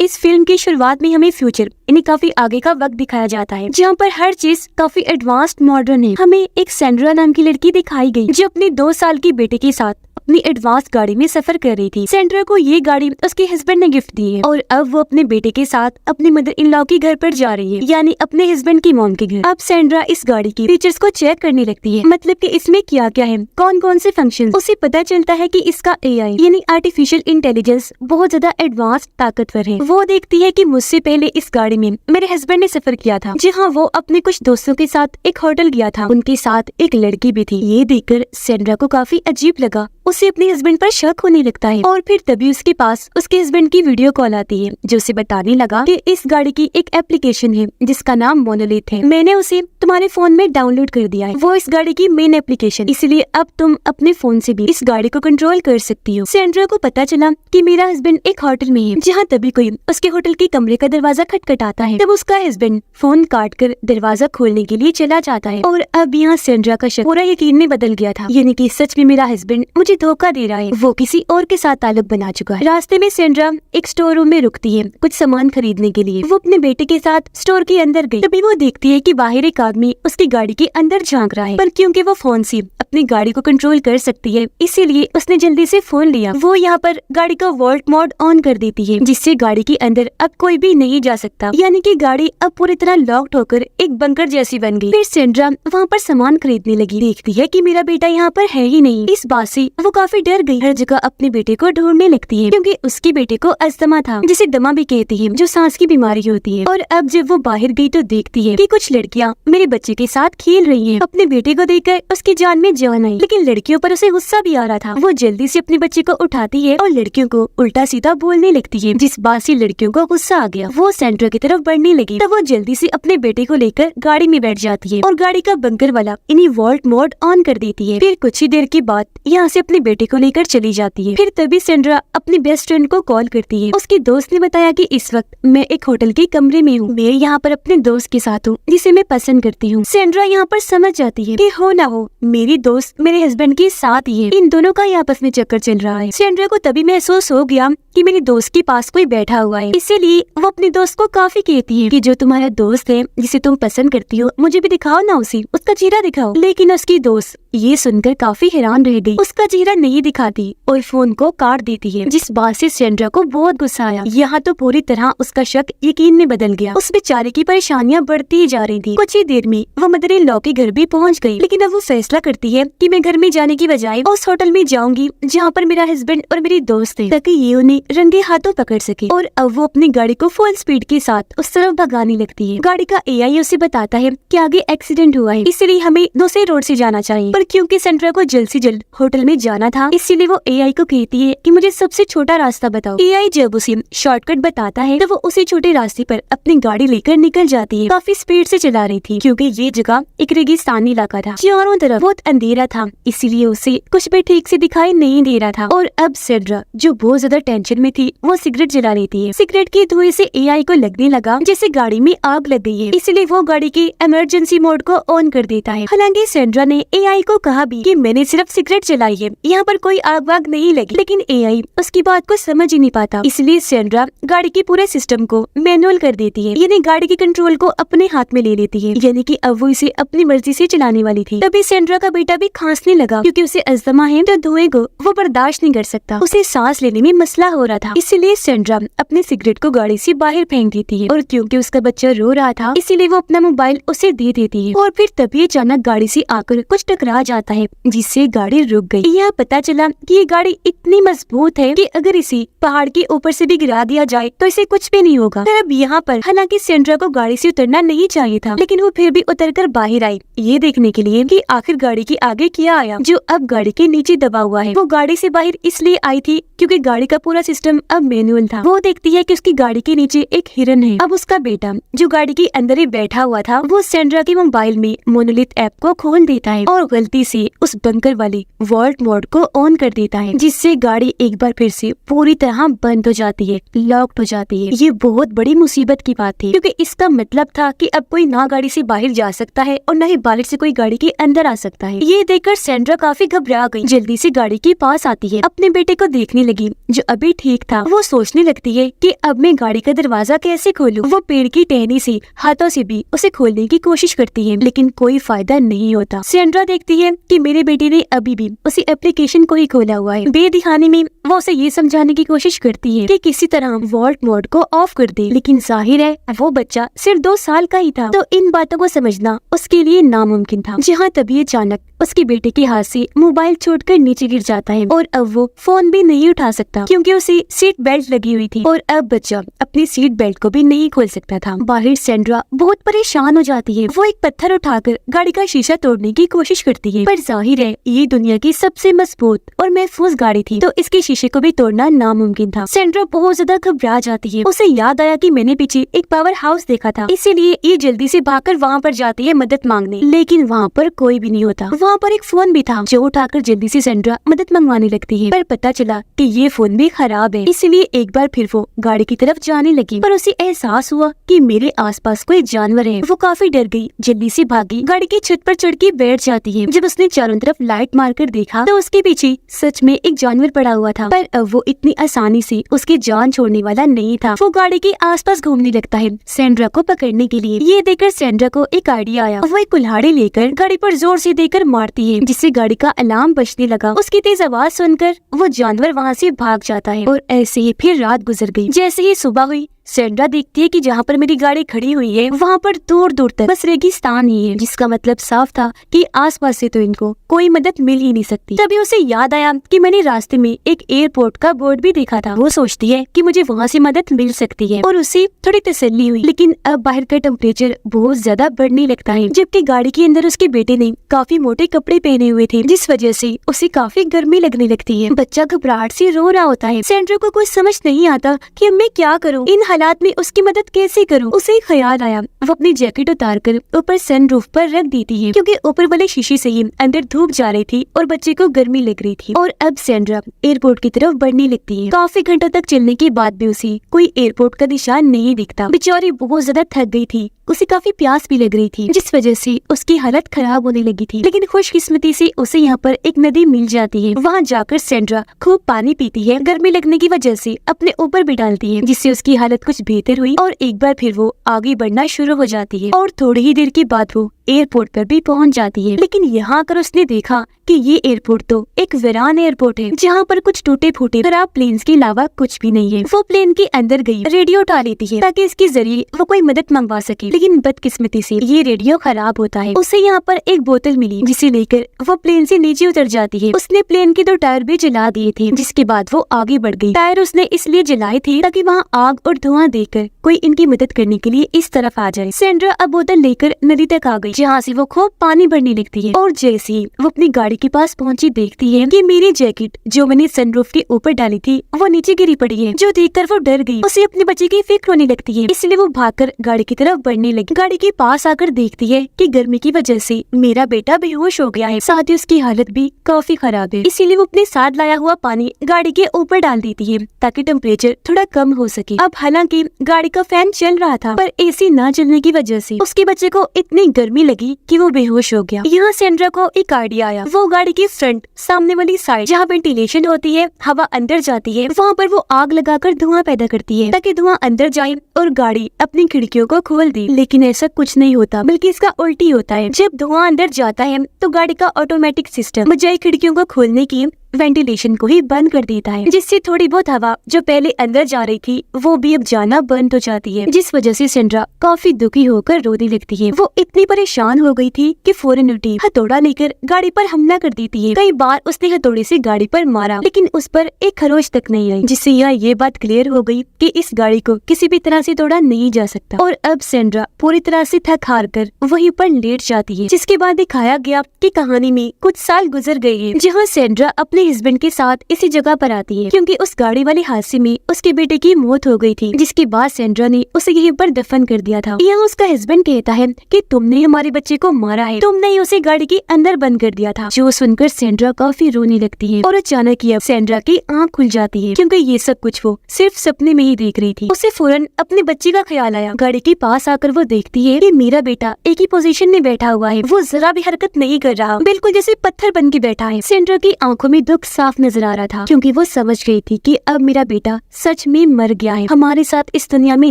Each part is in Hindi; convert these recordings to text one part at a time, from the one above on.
इस फिल्म की शुरुआत में हमें फ्यूचर यानी काफी आगे का वक्त दिखाया जाता है, जहाँ पर हर चीज काफी एडवांस्ड मॉडर्न है। हमें एक सेंड्रा नाम की लड़की दिखाई गई जो अपने 2 साल की बेटे के साथ अपनी एडवांस गाड़ी में सफर कर रही थी। सेंड्रा को ये गाड़ी उसके हस्बैंड ने गिफ्ट दी है और अब वो अपने बेटे के साथ अपने मदर इन लॉ के घर पर जा रही है, यानी अपने हस्बैंड की मॉम के घर। अब सेंड्रा इस गाड़ी की फीचर्स को चेक करने लगती है, मतलब कि इसमें क्या क्या है, कौन कौन से फंक्शन। उसे पता चलता है कि इसका एआई यानी आर्टिफिशियल इंटेलिजेंस बहुत ज्यादा एडवांस ताकतवर है। वो देखती है कि मुझसे पहले इस गाड़ी में मेरे हस्बैंड ने सफर किया था, जहाँ वो अपने कुछ दोस्तों के साथ एक होटल गया था, उनके साथ एक लड़की भी थी। ये देखकर सेंड्रा को काफी अजीब लगा, उसे अपने हस्बैंड पर शक होने लगता है और फिर तभी उसके पास उसके हस्बैंड की वीडियो कॉल आती है जो उसे बताने लगा कि इस गाड़ी की एक एप्लीकेशन है जिसका नाम मोनोलिथ है, मैंने उसे तुम्हारे फोन में डाउनलोड कर दिया है। वो इस गाड़ी की मेन एप्लीकेशन, इसलिए अब तुम अपने फोन से भी इस गाड़ी को कंट्रोल कर सकती हो। सेंड्रा को पता चला कि मेरा हस्बैंड एक होटल में है, जहाँ तभी कोई उसके होटल के कमरे का दरवाजा खटखटाता है। तब उसका हस्बैंड फोन काट कर दरवाजा खोलने के लिए चला जाता है और अब यहाँ सेंड्रा का शक पूरा यकीन में बदल गया था, यानी कि सच में मेरा हस्बैंड मुझे धोखा दे रहा है, वो किसी और के साथ ताल्लुक बना चुका है। रास्ते में सेंड्रा एक स्टोर रूम में रुकती है कुछ सामान खरीदने के लिए। वो अपने बेटे के साथ स्टोर के अंदर गई, तभी वो देखती है कि बाहर एक आदमी उसकी गाड़ी के अंदर झांक रहा है, पर क्योंकि वो फोन से अपनी गाड़ी को कंट्रोल कर सकती है, इसीलिए उसने जल्दी से फोन लिया। वो यहाँ पर गाड़ी का वॉल्ट मोड ऑन कर देती है, जिससे गाड़ी के अंदर अब कोई भी नहीं जा सकता, यानी कि गाड़ी अब पूरी तरह लॉक्ड होकर एक बंकर जैसी बन गई। फिर सेंड्रा वहाँ पर सामान खरीदने लगी, देखती है कि मेरा बेटा यहाँ पर है ही नहीं। इस बात से वो काफी डर गई, हर जगह अपने बेटे को ढूंढने लगती है, क्योंकि उसके बेटे को अस्थमा था, जिसे दमा भी कहती है, जो सांस की बीमारी होती है। और अब जब वो बाहर गई तो देखती है कि कुछ लड़कियां मेरे बच्चे के साथ खेल रही हैं। अपने बेटे को देखकर उसकी जान में जान आई, लेकिन लड़कियों पर उसे गुस्सा भी आ रहा था। वो जल्दी से अपने बच्चे को उठाती है और लड़कियों को उल्टा सीधा बोलने लगती है, जिस बात से लड़कियों को गुस्सा आ गया। वो सेंट्रा की तरफ बढ़ने लगी, तब वो जल्दी से अपने बेटे को लेकर गाड़ी में बैठ जाती है और गाड़ी का बंकर वाला इन्हीं वॉल्ट मोड ऑन कर देती है। फिर कुछ ही देर के बाद यहाँ से अपने बेटे को लेकर चली जाती है। फिर तभी सेंड्रा अपनी बेस्ट फ्रेंड को कॉल करती है। उसके दोस्त ने बताया कि इस वक्त मैं एक होटल के कमरे में हूँ, मैं यहाँ पर अपने दोस्त के साथ हूँ जिसे मैं पसंद करती हूँ। सेंड्रा यहाँ पर समझ जाती है कि हो ना हो मेरी दोस्त मेरे हस्बैंड के साथ ही है, इन दोनों का ही आपस में चक्कर चल रहा है। सेंड्रा को तभी महसूस हो गया कि मेरे दोस्त के पास कोई बैठा हुआ है, इसीलिए वो अपने दोस्त को काफी कहती है कि जो तुम्हारा दोस्त है जिसे तुम पसंद करती हो, मुझे भी दिखाओ ना, उसे उसका चेहरा दिखाओ। लेकिन उसकी दोस्त ये सुनकर काफी हैरान रह गई, उसका चेहरा नहीं दिखाती और फोन को काट देती है, जिस बात से सेंड्रा को बहुत गुस्सा आया। यहाँ तो पूरी तरह उसका शक यकीन में बदल गया। उस बेचारे की परेशानियां बढ़ती ही जा रही थी। कुछ ही देर में वो मदर इन लॉ के घर भी पहुँच गयी, लेकिन अब वो फैसला करती है कि मैं घर में जाने की बजाय उस होटल में जाऊंगी जहाँ पर मेरा हस्बैंड और मेरी दोस्त है, ताकि ये उन्हें रंगे हाथों पकड़ सके। और अब वो अपनी गाड़ी को फुल स्पीड के साथ उस तरफ भगाने लगती है। गाड़ी का एआई उसे बताता है कि आगे एक्सीडेंट हुआ है, इसलिए हमें दूसरे रोड से जाना चाहिए। पर क्योंकि सेंड्रा को जल्द से जल्द होटल में जाना था, इसीलिए वो एआई को कहती है कि मुझे सबसे छोटा रास्ता बताओ। एआई जब उसे शॉर्टकट बताता है तो वो उसी छोटे रास्ते पर अपनी गाड़ी लेकर निकल जाती है। काफी स्पीड से चला रही थी, क्योंकि ये जगह एक रेगिस्तानी इलाका था, चारों तरफ बहुत अंधेरा था, इसीलिए उसे कुछ भी ठीक से दिखाई नहीं दे रहा था। और अब सेंड्रा जो बहुत ज्यादा टेंशन में थी, वो सिगरेट जला रही थी। सिगरेट के धुएं से एआई को लगने लगा जैसे गाड़ी में आग लग गई है, इसलिए वो गाड़ी के इमरजेंसी मोड को ऑन कर देता है। हालांकि सेंड्रा ने एआई को कहा भी कि मैंने सिर्फ सिगरेट जलाई है, यहाँ पर कोई आग वाग नहीं लगी, लेकिन एआई उसकी बात को समझ ही नहीं पाता। इसलिए सेंड्रा गाड़ी के पूरे सिस्टम को मैनुअल कर देती है, यानी गाड़ी के कंट्रोल को अपने हाथ में ले लेती है, यानी कि अब वो इसे अपनी मर्जी से चलाने वाली थी। तभी सेंड्रा का बेटा भी खांसने लगा, क्योंकि उसे अस्थमा है, तो धुएं को वो बर्दाश्त नहीं कर सकता, उसे सांस लेने में मसला हो रहा था। इसीलिए सेंड्रा अपने सिगरेट को गाड़ी से बाहर फेंक देती है, और क्योंकि उसका बच्चा रो रहा था, इसीलिए वो अपना मोबाइल उसे दे देती है। और फिर तभी अचानक गाड़ी से आकर कुछ टकरा जाता है, जिससे गाड़ी रुक गई। यहाँ पता चला कि ये गाड़ी इतनी मजबूत है कि अगर इसे पहाड़ के ऊपर से भी गिरा दिया जाए तो इसे कुछ भी नहीं होगा। फिर अब यहाँ पर हालांकि सेंड्रा को गाड़ी से उतरना नहीं चाहिए था, लेकिन वो फिर भी उतरकर बाहर आई, ये देखने के लिए कि आखिर गाड़ी के आगे क्या आया जो अब गाड़ी के नीचे दबा हुआ है। वो गाड़ी से बाहर इसलिए आई थी क्योंकि गाड़ी का पूरा सिस्टम अब मैनुअल था। वो देखती है कि उसकी गाड़ी के नीचे एक हिरन है। अब उसका बेटा जो गाड़ी के अंदर ही बैठा हुआ था, वो सेंड्रा के मोबाइल में मोनोलिथ ऐप को खोल देता है और गलती से उस बंकर वाले वॉल्ट मोड को ऑन कर देता है, जिससे गाड़ी एक बार फिर से पूरी तरह बंद हो जाती है, लॉक्ड हो जाती है। ये बहुत बड़ी मुसीबत की बात थी, क्योंकि इसका मतलब था कि अब कोई ना गाड़ी से बाहर जा सकता है और न ही बाहर से कोई गाड़ी के अंदर आ सकता है। ये देखकर सेंड्रा काफी घबरा गई, जल्दी से गाड़ी के पास आती है, अपने बेटे को देखने लगी जो अभी ठीक था। वो सोचने लगती है कि अब मैं गाड़ी का दरवाजा कैसे खोलूं। वो पेड़ की टहनी से हाथों से भी उसे खोलने की कोशिश करती है, लेकिन कोई फायदा नहीं होता। सेंड्रा देखती है कि मेरे बेटे ने अभी भी उसी एप्लीकेशन को ही खोला हुआ है। बेदिखाने में वो उसे ये समझाने की कोशिश करती है कि किसी तरह वॉल्ट मोड को ऑफ कर दे, लेकिन जाहिर है वो बच्चा सिर्फ 2 साल का ही था, तो इन बातों को समझना उसके लिए नामुमकिन था। जहाँ तभी अचानक उसके बेटे के हाथ से मोबाइल छूटकर नीचे गिर जाता है और अब वो फोन भी नहीं उठा सकता क्योंकि उसे सीट बेल्ट लगी हुई थी और अब बच्चा अपनी सीट बेल्ट को भी नहीं खोल सकता था। बाहर सेंड्रा बहुत परेशान हो जाती है। वो एक पत्थर उठाकर गाड़ी का शीशा तोड़ने की कोशिश करती है, पर जाहिर है ये दुनिया की सबसे मजबूत और महफूज गाड़ी थी, तो इसके शीशे को भी तोड़ना नामुमकिन था। सेंड्रा बहुत ज्यादा घबरा जाती है। उसे याद आया कि मैंने पीछे एक पावर हाउस देखा था, इसीलिए ये जल्दी से भागकर वहाँ पर जाती है मदद मांगने, लेकिन वहाँ पर कोई भी नहीं होता। वहाँ पर एक फोन भी था जो उठाकर जल्दी से सेंड्रा मदद मंगवाने लगती है, पर पता चला कि ये फोन भी खराब है, इसलिए एक बार फिर वो गाड़ी की तरफ जाने लगी, पर उसे एहसास हुआ कि मेरे आसपास कोई जानवर है। वो काफी डर गई, जल्दी से भागी, गाड़ी की छत पर चढ़ के बैठ जाती है। जब उसने चारों तरफ लाइट मारकर देखा तो उसके पीछे सच में एक जानवर पड़ा हुआ था, पर अब वो इतनी आसानी से उसकी जान छोड़ने वाला नहीं था। वो गाड़ी के आसपास घूमने लगता है सेंड्रा को पकड़ने के लिए। ये देखकर सेंड्रा को एक आइडिया आया। वो एक कुल्हाड़ी लेकर गाड़ी पर जोर से देकर मारती है, जिससे गाड़ी का अलार्म बजने लगा। उसकी तेज आवाज सुनकर वो जानवर वहाँ से भाग जाता है और ऐसे ही फिर रात गुजर गई। जैसे ही सुबह हुई सेंड्रा देखती है कि जहाँ पर मेरी गाड़ी खड़ी हुई है वहाँ पर दूर दूर तक बस रेगिस्तान ही है, जिसका मतलब साफ था कि आसपास से तो इनको कोई मदद मिल ही नहीं सकती। तभी उसे याद आया कि मैंने रास्ते में एक एयरपोर्ट का बोर्ड भी देखा था। वो सोचती है कि मुझे वहाँ से मदद मिल सकती है और उसे थोड़ी तसल्ली हुई। लेकिन अब बाहर का टेम्परेचर बहुत ज्यादा बढ़ने लगता है, जबकि गाड़ी के अंदर उसके बेटे ने काफी मोटे कपड़े पहने हुए थे, जिस वजह से उसे काफी गर्मी लगने लगती है। बच्चा घबराहट से रो रहा होता है। सेंड्रा को कुछ समझ नहीं आता कि अब मैं क्या करूँ, इन हालात में उसकी मदद कैसे करूं। उसे ख्याल आया, वो अपनी जैकेट उतारकर ऊपर सनरूफ पर रख देती है क्योंकि ऊपर वाले शीशे से ही अंदर धूप जा रही थी और बच्चे को गर्मी लग रही थी। और अब सेंड्रा एयरपोर्ट की तरफ बढ़ने लगती है। काफी घंटों तक चलने के बाद भी उसे कोई एयरपोर्ट का निशान नहीं दिखता। बेचारी बहुत ज्यादा थक गई थी, उसे काफी प्यास भी लग रही थी, जिस वजह से उसकी हालत खराब होने लगी थी। लेकिन खुशकिस्मती से उसे यहाँ पर एक नदी मिल जाती है। वहाँ जाकर सेंड्रा खूब पानी पीती है, गर्मी लगने की वजह से अपने ऊपर भी डालती है, जिससे उसकी हालत कुछ बेहतर हुई और एक बार फिर वो आगे बढ़ना शुरू हो जाती है। और थोड़ी ही देर के बाद वो एयरपोर्ट पर भी पहुंच जाती है। लेकिन यहाँ आकर उसने देखा कि ये एयरपोर्ट तो एक वीरान एयरपोर्ट है, जहाँ पर कुछ टूटे फूटे खराब प्लेन्स के अलावा कुछ भी नहीं है। वो प्लेन के अंदर गई, रेडियो उठा लेती है ताकि इसके जरिए वो कोई मदद मंगवा सके, लेकिन बदकिस्मती से ये रेडियो खराब होता है। उसे यहाँ पर एक बोतल मिली, जिसे लेकर वो प्लेन से नीचे उतर जाती है। उसने प्लेन के 2 टायर भी जला दिए थे, जिसके बाद वो आगे बढ़ गई। टायर उसने इसलिए जलाए थे ताकि वहाँ आग और धुआं देखकर कोई इनकी मदद करने के लिए इस तरफ आ जाए। सेंड्रा अब बोतल लेकर नदी तक आ गई, जहाँ से वो खूब पानी भरने लगती है। और जैसे ही वो अपनी गाड़ी के पास पहुंची देखती है कि मेरी जैकेट जो मैंने सनरूफ के ऊपर डाली थी वो नीचे गिरी पड़ी है, जो देखकर वो डर गई। उसे अपने बच्चे की फिक्र होने लगती है, इसलिए वो भागकर गाड़ी की तरफ बढ़ने लगी। गाड़ी के पास आकर देखती है कि गर्मी की वजह से मेरा बेटा बेहोश हो गया है, साथ ही उसकी हालत भी काफी खराब है। इसीलिए वो अपने साथ लाया हुआ पानी गाड़ी के ऊपर डाल देती है ताकि टेम्परेचर थोड़ा कम हो सके। अब हालांकि गाड़ी का फैन चल रहा था, पर एसी न चलने की वजह से उसके बच्चे को इतनी गर्मी लगी कि वो बेहोश हो गया। यहाँ सेंड्रा को एक आइडिया आया। वो गाड़ी की फ्रंट सामने वाली साइड जहाँ वेंटिलेशन होती है, हवा अंदर जाती है, वहाँ पर वो आग लगाकर धुआं पैदा करती है ताकि धुआं अंदर जाए और गाड़ी अपनी खिड़कियों को खोल दे। लेकिन ऐसा कुछ नहीं होता, बल्कि इसका उल्टी होता है। जब धुआं अंदर जाता है तो गाड़ी का ऑटोमेटिक सिस्टम बजाय खिड़कियों को खोलने की वेंटिलेशन को ही बंद कर देता है, जिससे थोड़ी बहुत हवा जो पहले अंदर जा रही थी वो भी अब जाना बंद हो जाती है, जिस वजह से सेंड्रा काफी दुखी होकर रोने लगती है। वो इतनी परेशान हो गई थी कि फौरन उठी, हथौड़ा लेकर गाड़ी पर हमला कर देती है। कई बार उसने हथौड़े से गाड़ी पर मारा, लेकिन उस पर एक खरोच तक नहीं आई, जिससे यहाँ ये बात क्लियर हो गई कि इस गाड़ी को किसी भी तरह से तोड़ा नहीं जा सकता। और अब सेंड्रा पूरी तरह से थक हार कर वहीं पर लेट जाती है। जिसके बाद दिखाया गया कि कहानी में कुछ साल गुजर गए हैं, जहाँ सेंड्रा अपने हस्बैंड के साथ इसी जगह पर आती है, क्योंकि उस गाड़ी वाले हादसे में उसके बेटे की मौत हो गई थी, जिसके बाद सेंड्रा ने उसे यहीं पर दफन कर दिया था। यहाँ उसका हस्बैंड कहता है कि तुमने हमारे बच्चे को मारा है, तुमने ही उसे गाड़ी के अंदर बंद कर दिया था। जो सुनकर सेंड्रा काफी रोने लगती है और अचानक ही अब सेंड्रा की आँख खुल जाती है, क्योंकि ये सब कुछ वो सिर्फ सपने में ही देख रही थी। उसे फौरन अपने बच्चे का ख्याल आया। गाड़ी के पास आकर वो देखती है कि मेरा बेटा एक ही पोजीशन में बैठा हुआ है, वो जरा भी हरकत नहीं कर रहा, बिल्कुल जैसे पत्थर बन के बैठा है। सेंड्रा की आंखों में दुख साफ नजर आ रहा था, क्योंकि वो समझ गई थी कि अब मेरा बेटा सच में मर गया है, हमारे साथ इस दुनिया में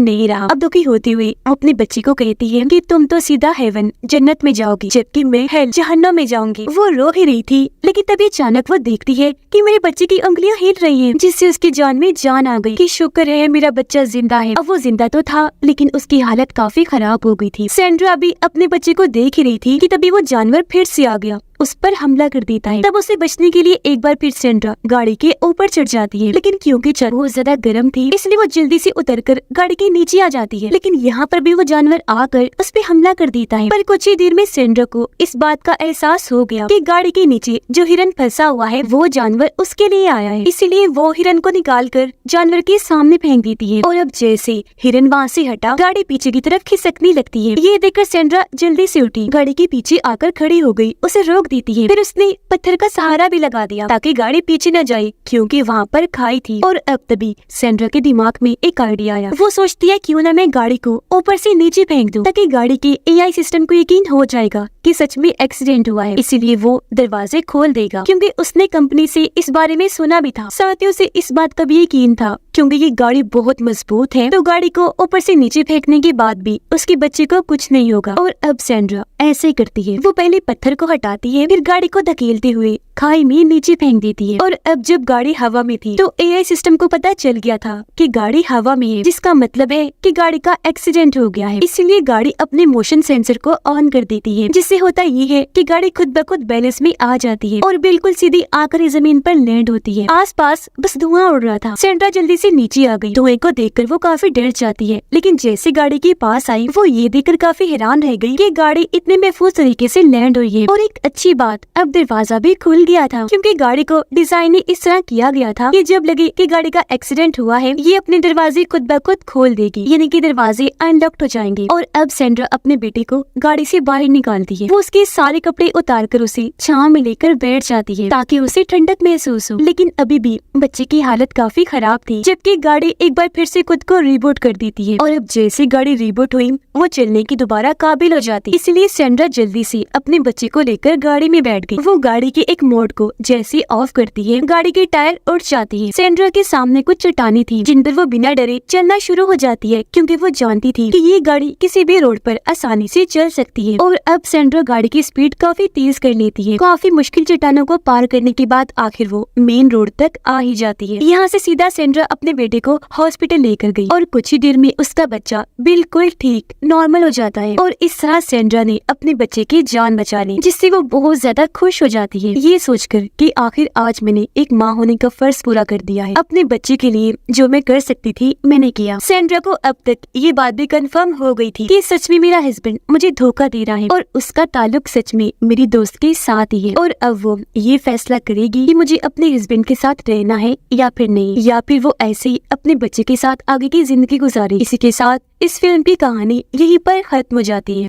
नहीं रहा। अब दुखी होती हुई अपनी बच्ची को कहती है कि तुम तो सीधा हेवन जन्नत में जाओगी, जबकि मैं हेल जहन्नम में जाऊंगी। वो रो ही रही थी, लेकिन तभी अचानक वो देखती है कि मेरे बच्चे की उंगलियां हिल रही हैं, जिससे उसकी जान में जान आ गई कि शुक्र है मेरा बच्चा जिंदा है। अब वो जिंदा तो था, लेकिन उसकी हालत काफी खराब हो गई थी। सैंड्रा भी अपने बच्चे को देख ही रही थी कि तभी वो जानवर फिर से आ गया, उस पर हमला कर देता है। तब उसे बचने के लिए एक बार फिर सैंड्रा गाड़ी के ऊपर चढ़ जाती है, लेकिन क्योंकि छत बहुत ज्यादा गर्म थी, इसलिए वो जल्दी से उतरकर गाड़ी के नीचे आ जाती है। लेकिन यहाँ पर भी वो जानवर आकर उस पे हमला कर देता है। पर कुछ ही देर में सैंड्रा को इस बात का एहसास हो गया कि गाड़ी के नीचे जो हिरन फंसा हुआ है वो जानवर उसके लिए आया है, इसलिए वो हिरन को निकालकर जानवर के सामने फेंक देती है। और अब जैसे हिरन वहाँ से हटा, गाड़ी पीछे की तरफ खिसकने लगती है। ये देखकर सैंड्रा जल्दी से उठी, गाड़ी के पीछे आकर खड़ी हो गई, उसे रोक देती है। फिर उसने पत्थर का सहारा भी लगा दिया ताकि गाड़ी पीछे न जाए, क्योंकि वहाँ पर खाई थी। और अब तभी सैंड्रा के दिमाग में एक आइडिया आया। वो सोचती है क्यों ना मैं गाड़ी को ऊपर से नीचे फेंक दूं, ताकि गाड़ी के एआई सिस्टम को यकीन हो जाएगा कि सच में एक्सीडेंट हुआ है, इसीलिए वो दरवाजे खोल देगा, क्योंकि उसने कंपनी से इस बारे में सुना भी था। साथ ही उसे इस बात का भी यकीन था, क्योंकि ये गाड़ी बहुत मजबूत है, तो गाड़ी को ऊपर से नीचे फेंकने के बाद भी उसके बच्चे को कुछ नहीं होगा। और अब सैंड्रा ऐसे करती है, वो पहले पत्थर को हटाती है, फिर गाड़ी को धकेलते हुए खाई में नीचे फेंक देती है। और अब जब गाड़ी हवा में थी, तो एआई सिस्टम को पता चल गया था कि गाड़ी हवा में है, जिसका मतलब है कि गाड़ी का एक्सीडेंट हो गया है। इसलिए गाड़ी अपने मोशन सेंसर को ऑन कर देती है, जिससे होता ये है कि गाड़ी खुद ब खुद बैलेंस में आ जाती है और बिल्कुल सीधी आकर जमीन पर लैंड होती है। आसपास बस धुआं उड़ रहा था। सैंड्रा जल्दी से नीचे आ गई। धुएं को देखकर वो काफी डर जाती है, लेकिन जैसे गाड़ी के पास आई, वो ये देखकर काफी हैरान रह गई कि गाड़ी इतने महफूज तरीके से लैंड हुई है। और एक अच्छी बात, अब दरवाजा भी खुल गया था, क्योंकि गाड़ी को डिजाइन इस तरह किया गया था कि जब लगे कि गाड़ी का एक्सीडेंट हुआ है, ये अपने दरवाजे खुद ब खुद खोल देगी, यानी कि दरवाजे अनलॉक्ड हो जाएंगे। और अब सैंड्रा अपने बेटे को गाड़ी से बाहर निकालती है। वो उसके सारे कपड़े उतारकर उसे छांव में लेकर बैठ जाती है ताकि उसे ठंडक महसूस हो। लेकिन अभी भी बच्चे की हालत काफी खराब थी, जबकि गाड़ी एक बार फिर से खुद को रिबूट कर देती है। और अब जैसे गाड़ी रिबूट हुई, वो चलने की दोबारा काबिल हो जाती। इसलिए सैंड्रा जल्दी से अपने बच्चे को लेकर गाड़ी में बैठ गई। वो गाड़ी के एक मोड को जैसे ऑफ करती है, गाड़ी के टायर उड़ जाती है। सैंड्रा के सामने कुछ चट्टानें थी, जिन पर वो बिना डरे चलना शुरू हो जाती है, क्योंकि वो जानती थी कि ये गाड़ी किसी भी रोड पर आसानी से चल सकती है। और अब सैंड्रा गाड़ी की स्पीड काफी तेज कर लेती है। काफी मुश्किल चट्टानों को पार करने के बाद आखिर वो मेन रोड तक आ ही जाती है। यहाँ से सीधा सैंड्रा अपने बेटे को हॉस्पिटल लेकर गई, और कुछ ही देर में उसका बच्चा बिल्कुल ठीक नॉर्मल हो जाता है। और इस तरह सैंड्रा ने अपने बच्चे की जान बचा ली, जिससे वो बहुत ज्यादा खुश हो जाती है, ये सोचकर कि आखिर आज मैंने एक माँ होने का फर्ज पूरा कर दिया है। अपने बच्चे के लिए जो मैं कर सकती थी मैंने किया। सैंड्रा को अब तक ये बात भी कंफर्म हो गई थी कि सच में मेरा हस्बैंड मुझे धोखा दे रहा है, और उसका ताल्लुक सच में मेरी दोस्त के साथ ही है। और अब वो ये फैसला करेगी कि मुझे अपने हस्बैंड के साथ रहना है या फिर नहीं, या फिर वो ऐसे ही अपने बच्चे के साथ आगे की जिंदगी गुजारे। इसी के साथ इस फिल्म की कहानी यहीं पर खत्म हो जाती है।